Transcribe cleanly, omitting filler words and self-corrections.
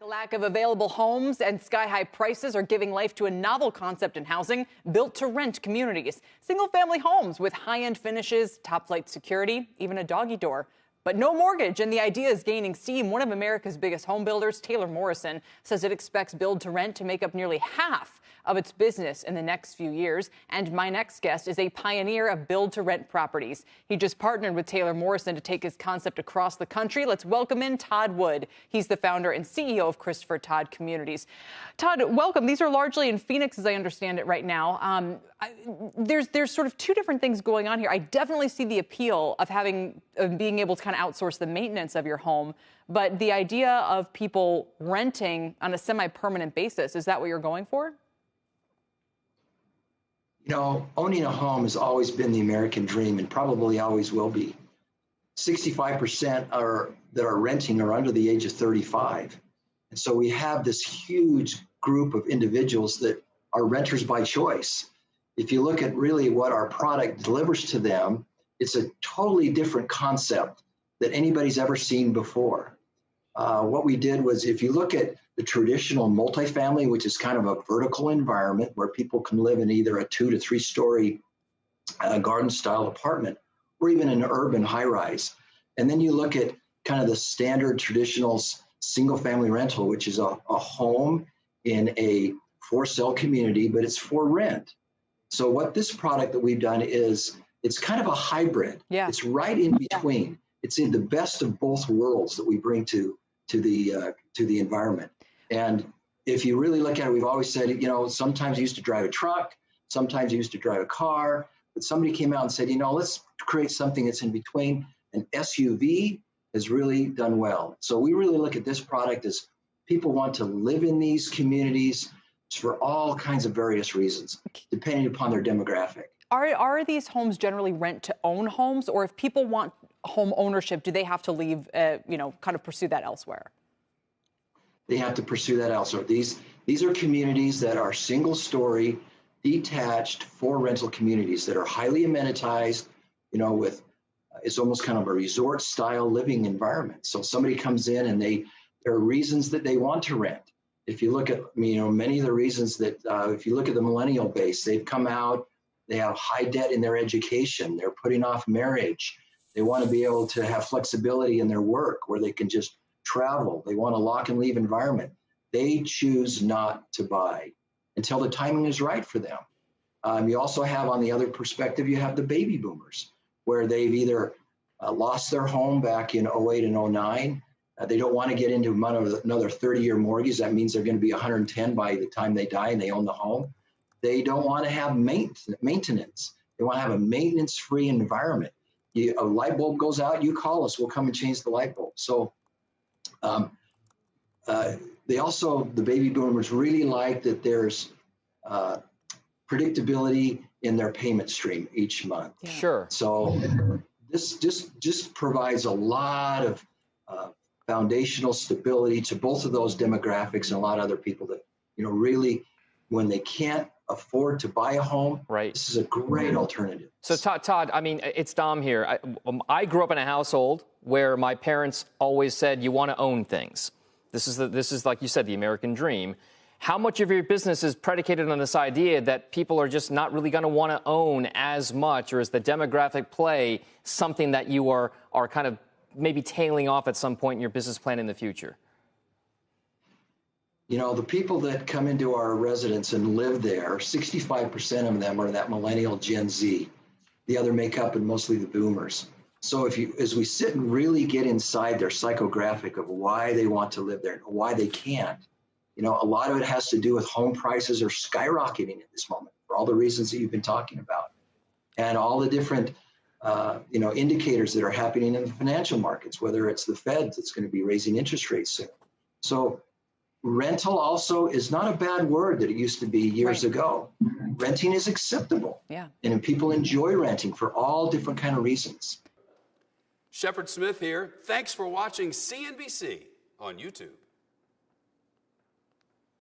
The lack of available homes and sky-high prices are giving life to a novel concept in housing, built-to-rent communities. Single-family homes with high-end finishes, top-flight security, even a doggy door. But no mortgage, and the idea is gaining steam. One of America's biggest home builders, Taylor Morrison, says it expects build-to-rent to make up nearly half of its business in the next few years. And my next guest is a pioneer of build-to-rent properties. He just partnered with Taylor Morrison to take his concept across the country. Let's welcome in Todd Wood. He's the founder and CEO of Christopher Todd Communities. Todd, welcome. These are largely in Phoenix, as I understand it right now. There's sort of two different things going on here. I definitely see the appeal of being able to kind of outsource the maintenance of your home, but the idea of people renting on a semi-permanent basis, is that what you're going for? You know, owning a home has always been the American dream and probably always will be. 65% that are renting are under the age of 35. And so we have this huge group of individuals that are renters by choice. If you look at really what our product delivers to them, it's a totally different concept that anybody's ever seen before. What we did was, if you look at the traditional multifamily, which is kind of a vertical environment where people can live in either a 2 to 3 story garden style apartment or even an urban high rise. And then you look at kind of the standard traditional single family rental, which is a home in a for sale community, but it's for rent. So what this product that we've done is, it's kind of a hybrid. Yeah. It's right in between. Yeah. It's in the best of both worlds that we bring to the environment. And if you really look at it, we've always said, you know, sometimes you used to drive a truck, sometimes you used to drive a car, but somebody came out and said, you know, let's create something that's in between. An SUV has really done well. So we really look at this product as people want to live in these communities for all kinds of various reasons, depending upon their demographic. Are these homes generally rent-to-own homes, or if people want home ownership, do they have to leave, kind of pursue that elsewhere? They have to pursue that elsewhere. These are communities that are single-story, detached, for rental communities that are highly amenitized, you know, with it's almost kind of a resort-style living environment. So somebody comes in and there are reasons that they want to rent. If you look at, you know, many of the reasons that, if you look at the millennial base, they've come out, they have high debt in their education, they're putting off marriage, they want to be able to have flexibility in their work where they can just travel, they want a lock and leave environment. They choose not to buy until the timing is right for them. You also have, on the other perspective, you have the baby boomers, where they've either lost their home back in 08 and 09, they don't want to get into another 30-year mortgage. That means they're going to be 110 by the time they die and they own the home. They don't want to have maintenance. They want to have a maintenance-free environment. A light bulb goes out, you call us, we'll come and change the light bulb. So the baby boomers really like that there's predictability in their payment stream each month. Yeah. Sure. So this just provides a lot of foundational stability to both of those demographics and a lot of other people that, you know, really, when they can't afford to buy a home, right, this is a great alternative. So Todd, I mean, it's Dom here. I grew up in a household where my parents always said, you want to own things. This is like you said, the American dream. How much of your business is predicated on this idea that people are just not really going to want to own as much, or is the demographic play something that you are kind of maybe tailing off at some point in your business plan in the future? You know, the people that come into our residence and live there, 65% of them are that millennial Gen Z. The other make up and mostly the boomers. So as we sit and really get inside their psychographic of why they want to live there and why they can't, you know, a lot of it has to do with home prices are skyrocketing at this moment for all the reasons that you've been talking about, and all the different indicators that are happening in the financial markets, whether it's the Fed that's going to be raising interest rates soon. So rental also is not a bad word that it used to be years ago. Renting is acceptable. Yeah. And people enjoy renting for all different kind of reasons. Shepard Smith here. Thanks for watching CNBC on YouTube.